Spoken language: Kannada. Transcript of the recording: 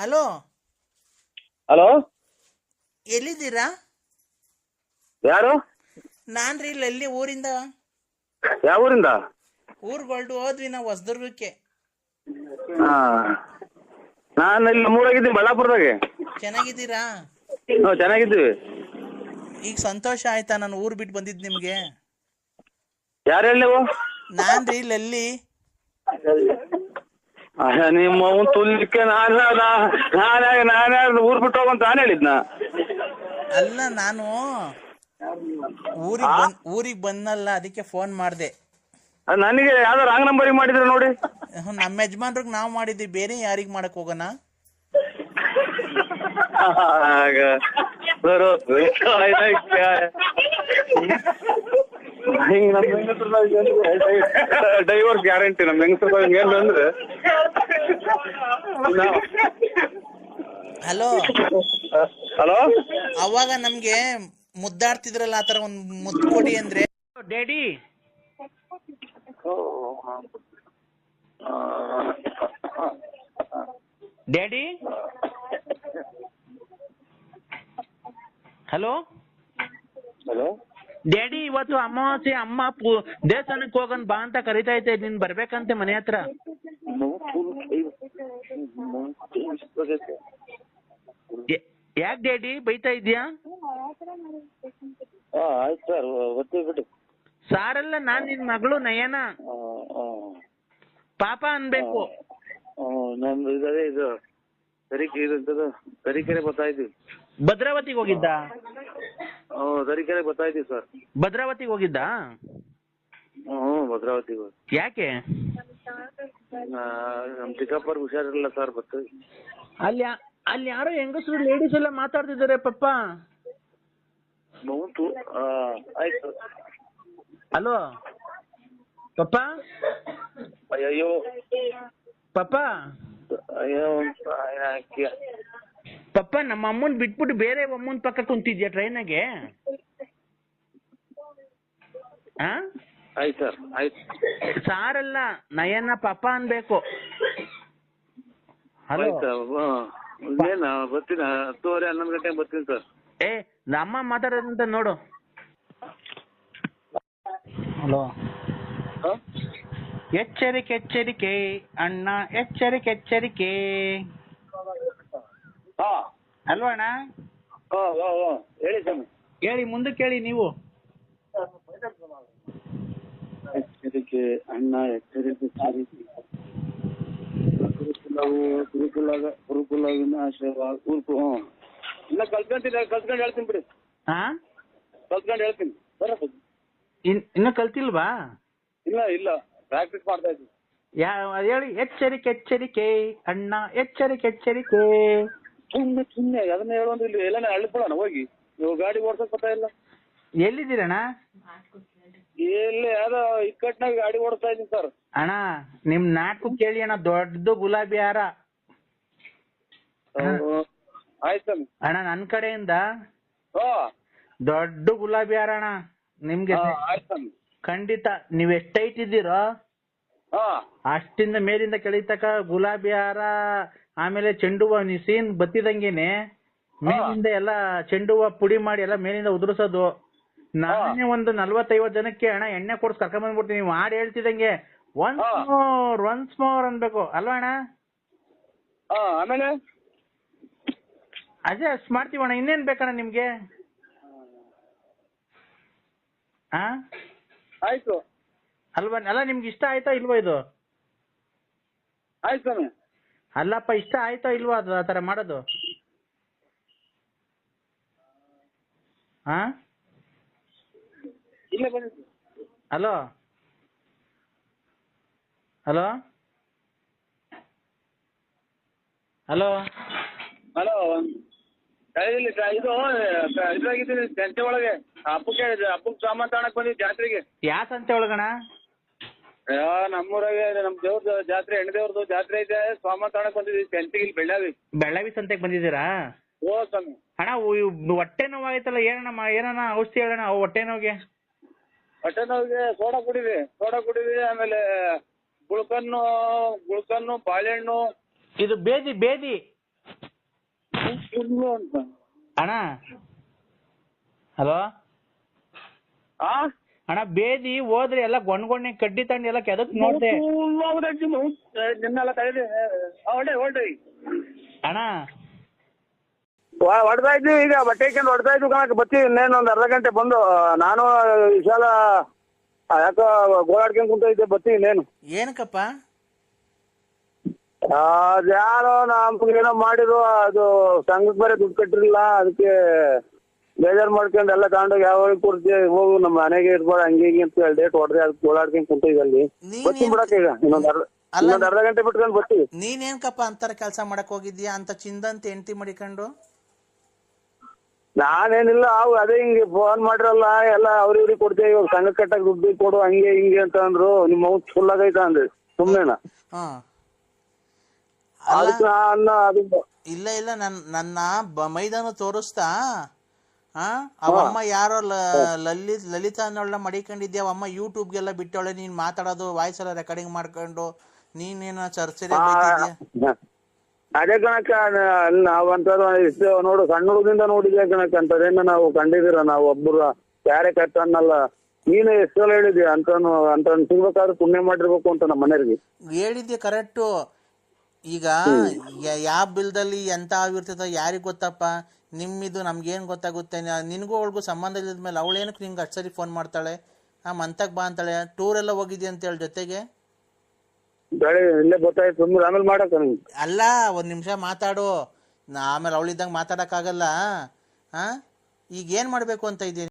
ಹಲೋ, ಹಲೋ, ಎಲ್ಲಿದ್ದೀರಾ? ಯಾರು? ನಾನ್ರಿ ಇಲ್ಲಿ ಊರಿಂದ. ಯಾವ ಊರಿಂದ? ಊರ್ಗೊಳ್ಡು ಹೋದ್ವಿ ನಾವು ಹೊಸದುರ್ಗಕ್ಕೆ. ಹಾ, ನಾನು ಇಲ್ಲಿ ನಮ್ಮೂರಾಗಿದ್ದೀನಿ, ಬಳ್ಳಾಪುರದಾಗೆ. ಚೆನ್ನಾಗಿದ್ದೀರಾ? ನಾವು ಚೆನ್ನಾಗಿದ್ದೀವಿ. ಈಗ ಸಂತೋಷ ಆಯ್ತಾ ನಾನು ಊರ್ ಬಿಟ್ಟು ಬಂದಿದ್ದು ನಿಮ್ಗೆ? ಯಾರು ಹೇಳಿ ನೀವು? ನಾನ್ರಿ ಇಲ್ಲಿ. ನಿಮ್ಮ ತುಲ್ಯಕ್ಕೆ ನಾನೇ ಊರ್ ಬಿಟ್ಟು ಹೋಗಂತ ನಾನು ಹೇಳಿದ್ನ. ಅಲ್ಲ, ನಾನು ಊರಿಗೆ ಬಂದಲ್ಲ, ಅದಕ್ಕೆ ಫೋನ್ ಮಾಡಿದೆ. ನನಗೆ ಯಾವ್ದೋ ರಾಂಗ್ ನಂಬರಿಗೆ ಮಾಡಿದ್ರೆ ನೋಡಿ. ನಮ್ಮ ಯಜಮಾನ್ರಿಗೆ ನಾವು ಮಾಡಿದ್ವಿ, ಬೇರೆ ಯಾರಿಗೆ ಮಾಡಕ್ ಹೋಗೋಣ? ಡೈವರ್ಸ್ ಗ್ಯಾರಂಟಿ ನಮ್ ಹೆಂಗಸರು ಅಂದ್ರೆ. ಹಲೋ ಹಲೋ, ಅವಾಗ ನಮ್ಗೆ ಮುದ್ದಾಡ್ತಿದ್ರಲ್ಲ, ಆತರ ಒಂದ್ ಮುದ್ದು ಕೊಡಿ ಅಂದ್ರೆ. Daddy, daddy, hello hello, daddy, ಇವತ್ತು ಅಮಾವಾಸ್ಯೆ, ಅಮ್ಮ ದೇವಸ್ಥಾನಕ್ಕೆ ಹೋಗೋಣ ಬಾ ಅಂತ ಕರಿತಾ ಇದ್ದೆ, ನೀನ್ ಬರ್ಬೇಕಂತೆ ಮನೆ ಹತ್ರ. ಯಾಕೆ ಡ್ಯಾಡಿ ಬೈತಾ ಇದ್ಯಾ? ಆಯ್ತು ಸರ್, ಬರ್ತೀವಿ ಬಿಡಿ. ಸಾರಲ್ಲ, ನಾನ್ ನಿನ್ ಮಗಳು ನಯನ. ಪಾಪ ಅನ್ಬೇಕು. ನಮ್ದು ಇದು ತರೀಕೆರೆ ಬರ್ತಾ ಇದ್ದೀವಿ. ಭದ್ರಾವತಿಗೆ ಹೋಗಿದ್ದ? ತರೀಕೆರೆ ಬರ್ತಾ ಇದ್ದೀವಿ ಸರ್. ಭದ್ರಾವತಿಗೆ ಹೋಗಿದ್ದ? ಭದ್ರಾವತಿಗೆ. ಯಾಕೆ? ನಮ್ ಚಿಕ್ಕಪ್ಪರ್ ಹುಷಾರಿರಲಿಲ್ಲ ಸರ್, ಬರ್ತೀವಿ. ಅಲ್ಲಿ ಯಾರೋ ಹೆಂಗಸರು ಲೇಡೀಸ್ ಎಲ್ಲ ಮಾತಾಡ್ತಿದ್ದಾರೆ ಪಪ್ಪ. ಆಯ್ತು. ಹಲೋ ಪಪ್ಪ. ಅಯ್ಯೋ ಪಪ್ಪ, ಅಯ್ಯೋ ಪಪ್ಪ, ನಮ್ಮ ಅಮ್ಮನ್ ಬಿಟ್ಬಿಟ್ಟು ಬೇರೆ ಅಮ್ಮನ್ ಪಕ್ಕ ಕುಂತಿದ್ಯಾ ಟ್ರೈನಾಗೆ? ಆಯ್ತು ಸರ್, ಆಯ್ತು. ಸಾರಲ್ಲ, ನಯನ ಪಾಪ ಅನ್ಬೇಕು. ಹಲೋ, ಏನ ಬರ್ತೀನಿ, 10:30 11 ಗಂಟೆಗೆ ಬರ್ತೀನಿ ಸರ್. ನಮ್ಮ ಮಾತಾಡೋದಂತ ನೋಡು. ಹಲೋ, ಎಚ್ಚರಿಕೆ ಎಚ್ಚರಿಕೆ ಅಣ್ಣ, ಎಚ್ಚರಿಕೆ ಎಚ್ಚರಿಕೆ. ಅಲ್ವಾ ಅಣ್ಣ? ಹೇಳಿ ಸ್ವಾಮಿ. ಹೇಳಿ, ಮುಂದಕ್ಕೆ ಹೇಳಿ ನೀವು. ಎಚ್ಚರಿಕೆ ಅಣ್ಣ, ಎಚ್ಚರಿಕೆ ಎಚ್ಚರಿಕೆ. ಗುರುಕುಲ ವಿನಾಶವ. ಇನ್ನ ಕಲ್ತ್ಕೊಂಡು ಹೇಳ್ತೀನಿ ಬಿಡಿ. ಕಲ್ತ್ಕೊಂಡು ಹೇಳ್ತೀನಿ. ಇನ್ನು ಕಲ್ತಿಲ್ವಾ? ಇಲ್ಲ, ಪ್ರಾಕ್ಟೀಸ್ ಮಾಡ್ತಾ ಇದ್ದೀನಿ. ಹೇಳಿ, ಎಚ್ಚರಿಕೆ ಎಚ್ಚರಿಕೆ ಅಣ್ಣ, ಎಚ್ಚರಿಕೆ ಎಚ್ಚರಿಕೆ. ಸುಮ್ಮನೆ ಅದನ್ನ ಹೇಳೋದು. ಇಲ್ಲಿ ಎಲ್ಲ ಅಳ್ಕೊಳ್ಳೋಣ ಹೋಗಿ. ನೀವು ಗಾಡಿ ಓಡ್ಸಕ್ ಬರ್ತಾ ಇಲ್ಲ. ಎಲ್ಲಿದ್ದೀರಣ್ಣ? ಎಲ್ಲಿ ಯಾವ್ದೋ ಇಕ್ಕಟ್ನಾಗ ಗಾಡಿ ಓಡಿಸ್ತಾ ಇದ್ದೀನಿ ಸರ್. ಅಣ್ಣ, ನಿಮ್ ನಾಟಕ ಕೇಳಿ ಅಣ್ಣ, ದೊಡ್ಡ ಗುಲಾಬಿ ಹಾರ. ಆಯ್ತು ಅಣ್ಣ, ನನ್ ಕಡೆಯಿಂದ ದೊಡ್ಡ ಗುಲಾಬಿ ಹಾರ ಅಣ್ಣ ನಿಮ್ಗೆ. ಖಂಡಿತ. ನೀವ್ ಎಷ್ಟ್ ಹೈಟ್ ಇದ್ದೀರೋ ಅಷ್ಟಿಂದ ಮೇಲಿಂದ ಕೆಳತಕ ಗುಲಾಬಿ ಹಾರ, ಆಮೇಲೆ ಚೆಂಡು ಹೂವ. ನೀವು ಸೀನ್ ಬತ್ತಿದಂಗೆನೆ ಮೇಲಿಂದ ಎಲ್ಲ ಚೆಂಡು ಹೂವ ಪುಡಿ ಮಾಡಿ ಎಲ್ಲ ಮೇಲಿಂದ ಉದುರಿಸೋದು. ನಾನೇ ಒಂದು 40-50 ಜನಕ್ಕೆ ಅಣ್ಣ ಎಣ್ಣೆ ಕೊಡ್ಸಿ ಕರ್ಕೊಂಡ್ ಬಂದ್ಬಿಡ್ತೀನಿ. ನೀವು ಹಾಡು ಹೇಳ್ತಿದಂಗೆ ಒನ್ಸ್ ಮೋರ್ ಅನ್ಬೇಕು ಅಲ್ವಾ ಅಣ್ಣ? ಆಮೇಲೆ ಅದೇ ಅಷ್ಟ್ ಮಾಡ್ತೀವಣ್ಣ. ಇನ್ನೇನ್ ಬೇಕಣ್ಣ ನಿಮ್ಗೆ? ಆಯ್ತು ಅಲ್ವಾ? ಅಲ್ಲ, ನಿಮ್ಗೆ ಇಷ್ಟ ಆಯ್ತಾ ಇಲ್ವಾ ಇದು? ಆಯ್ತು. ಅಲ್ಲಪ್ಪ, ಇಷ್ಟ ಆಯ್ತಾ ಇಲ್ವಾ ಅದು ಆ ತರ ಮಾಡೋದು? ಹಲೋ ಹಲೋ ಹಲೋ ಹಲೋ, ಇದು ಇದ್ರಾಗಿದ್ದೀನಿ ಸಂತೆ ಒಳಗೆ. ಹಬ್ಬಕ್ಕೆ ಸಾಮಾನು ತಗೊಳಕ್ ಬಂದಿದ್ವಿ ಜಾತ್ರೆಗೆ. ಯಾವ ಸಂತೆ ಒಳಗಣ? ನಮ್ಮೂರಾಗೆ ನಮ್ ದೇವ್ರದ್ದು ಜಾತ್ರೆ, ಹೆಣ್ಣು ದೇವ್ರದ್ದು ಜಾತ್ರೆ ಇದೆ. ಸಾಮಾನು ತಗೊಳಕ್ ಬಂದಿದ್ವಿ ಸಂತೆಗೆ, ಇಲ್ಲಿ ಬೆಳ್ಳಾವಿ ಸಂತೆಗೆ ಬಂದಿದ್ದೀರಾ? ಸ್ವಾಮಿ. ಅಣ್ಣ, ಹೊಟ್ಟೆ ನೋವಾಯ್ತಲ್ಲ, ಏನಣ್ಣ ಔಷಧಿ ಹೇಳೋಣ ಹೊಟ್ಟೆ ನೋವಿಗೆ? ಹೊಟ್ಟೆ ನೋವಿಗೆ ಸೋಡಾ ಕುಡಿವಿ. ಆಮೇಲೆ ಗುಳ್ಕನ್ನು, ಬಾಳೆಹಣ್ಣು. ಇದು ಬೇದಿ ಅಣ್ಣ ಹಲೋ ಅಣ್ಣ ಬೇದಿ ಹೋದ್ರೆ ಎಲ್ಲ ಗೊಣ್ಗೊಣ್ಣೆ ಕಡ್ಡಿ ತಂಡಿ ಎಲ್ಲ ಕೆದಕ್ ನೋಡ್ದೆ ಅಣ್ಣ ಹೊಡ್ತಾ ಇದ್ವಿ ಈಗ ಬಟ್ಟೆ ಹಾಕೊಂಡು ಹೊಡ್ತಾ ಇದ್ವಿ ಕಣಕ್ ಬತ್ತಿ ಇನ್ನೇನು ಒಂದ್ ಅರ್ಧ ಗಂಟೆ ಬಂದು ನಾನು ವಿಶಾಲ ಯಾಕೋ ಗೋಳಾಡ್ಕೊಂಡ್ ಕುಂತ ಇದ್ದೆ ಬತ್ತಿ ಇನ್ನೇನು ಏನಕ್ಕಪ್ಪ ಅದ್ಯಾರೋ ನಮ್ಗೇನೋ ಮಾಡಿದ್ರು ಅದು ಸಂಘಕ್ಕೆ ಬೇರೆ ದುಡ್ಡು ಕಟ್ಟಿರಲಿಲ್ಲ ಅದಕ್ಕೆ ಬೇಜಾರ್ ಮಾಡ್ಕೊಂಡು ಎಲ್ಲ ತಗೊಂಡೋಗಿ ಯಾವ ಕೊಡ್ತೀವಿ ಹೋಗು ನಮ್ಮ ಮನೆಗೆ ಇರ್ಬೋದು ಹಂಗೆ ಹಿಂಗೆ ಅಂತ ಹೇಳಿ ಡೇಟ್ ಹೊಡೆದೆ ಅದಕ್ಕೆ ಗೋಳಾಡ್ಕೊಂಡ್ ಕುಂತಿದ್ವಿ ಅಲ್ಲಿ ಬರ್ತೀನಿ ಬಿಡಕ್ಕೆ ಈಗ ಇನ್ನೊಂದ್ ಅರ್ಧ ಗಂಟೆ ಬಿಟ್ಕೊಂಡು ಬರ್ತೀವಿ. ನೀನೇನ್ಕಪ್ಪ ಅಂತರ ಕೆಲಸ ಮಾಡಕ್ ಹೋಗಿದ್ಯಾ ಅಂತ ಚಿಂದಂತ ಹೆಂಡತಿ ಮಾಡಿಕೊಂಡು? ನಾನೇನಿಲ್ಲ ಅವು ಅದೇ ಹಿಂಗೆ ಫೋನ್ ಮಾಡಿರಲ್ಲ ಎಲ್ಲ ಅವ್ರಿವ್ರಿಗೆ ಕೊಡ್ತೇವೆ ಇವಾಗ ಸಂಘ ಕಟ್ಟಕ್ ದುಡ್ಡು ಕೊಡು ಹಂಗೆ ಹಿಂಗೆ ಅಂತ ಅಂದ್ರು ನಿಮ್ಮ ಮೌತ್ ಫುಲ್ ಆಗೈತ ಅಂದ್ರಿ ಸುಮ್ನೆನ ಇಲ್ಲ ಇಲ್ಲ ನನ್ನ ಮೈದಾನ ತೋರಿಸ್ತಾ ಅವಮ್ಮ ಯಾರೋ ಲಲಿತಾ ಅನ್ನೋಳ ಮಡಿಕೊಂಡಿದ್ಯಾ ಅವಮ್ಮ ಯೂಟ್ಯೂಬ್ಗೆಲ್ಲ ಬಿಟ್ಟವಳೆ ನೀನ್ ಮಾತಾಡೋದು ವಾಯ್ಸ್ ಎಲ್ಲ ರೆಕಾರ್ಡಿಂಗ್ ಮಾಡ್ಕೊಂಡು ನೀನೇನ ಚರ್ಚೆ ಅದೇ ಕಣಕ್ಕ ನಾವಂತದ್ದು ಇಷ್ಟು ನೋಡು ಸಣ್ಣ ಹುಡುಗದಿಂದ ನೋಡಿದ್ಯಾ ಕಣಕ್ಕ ಅಂತದೇನ ನಾವು ಕಂಡಿದ್ದೀರ ನಾವು ಒಬ್ಬರು ಯಾರೇ ಕಟ್ಟ ಅನ್ನಲ್ಲ ನೀನು ಎಷ್ಟು ಸಲ ಹೇಳಿದ್ಯಾ ಅಂತ ಸಿಗ್ಬೇಕಾದ್ರೆ ಪುಣ್ಯ ಮಾಡಿರ್ಬೇಕು ಅಂತ ನಮ್ಮ ಮನೆಯವ್ರಿಗೆ ಹೇಳಿದ್ಯಾ ಕರೆಕ್ಟು. ಈಗ ಯಾವ ಬಿಲ್ದಲ್ಲಿ ಎಂತ ಆಗಿರ್ತದ ಯಾರಿಗ್ ಗೊತ್ತಪ್ಪ, ನಿಮ್ಮಿದು ನಮ್ಗೇನ್ ಗೊತ್ತಾಗುತ್ತೆ? ನಿನ್ಗೂ ಅವಳಿಗೂ ಸಂಬಂಧ ಇಲ್ಲದ್ಮೇಲೆ ಅವಳೇನಕ್ಕೆ ನಿಂಗೆ ಅಷ್ಟು ಸರಿ ಫೋನ್ ಮಾಡ್ತಾಳೆ? ಮಂತಕ್ ಬಾ ಅಂತಾಳೆ, ಟೂರ್ ಎಲ್ಲ ಹೋಗಿದ್ಯಾ ಅಂತ ಹೇಳಿ ಜೊತೆಗೆ. ಇಲ್ಲೇ ಗೊತ್ತಾಯ್ತು ಆಮೇಲೆ ಮಾಡಕ್ಕ ಅಲ್ಲ ಒಂದ್ ನಿಮಿಷ ಮಾತಾಡು, ಆಮೇಲೆ ಅವಳಿದ್ದಂಗೆ ಮಾತಾಡಕ್ ಆಗಲ್ಲ. ಈಗ ಏನ್ ಮಾಡ್ಬೇಕು ಅಂತ ಇದೀನಿ?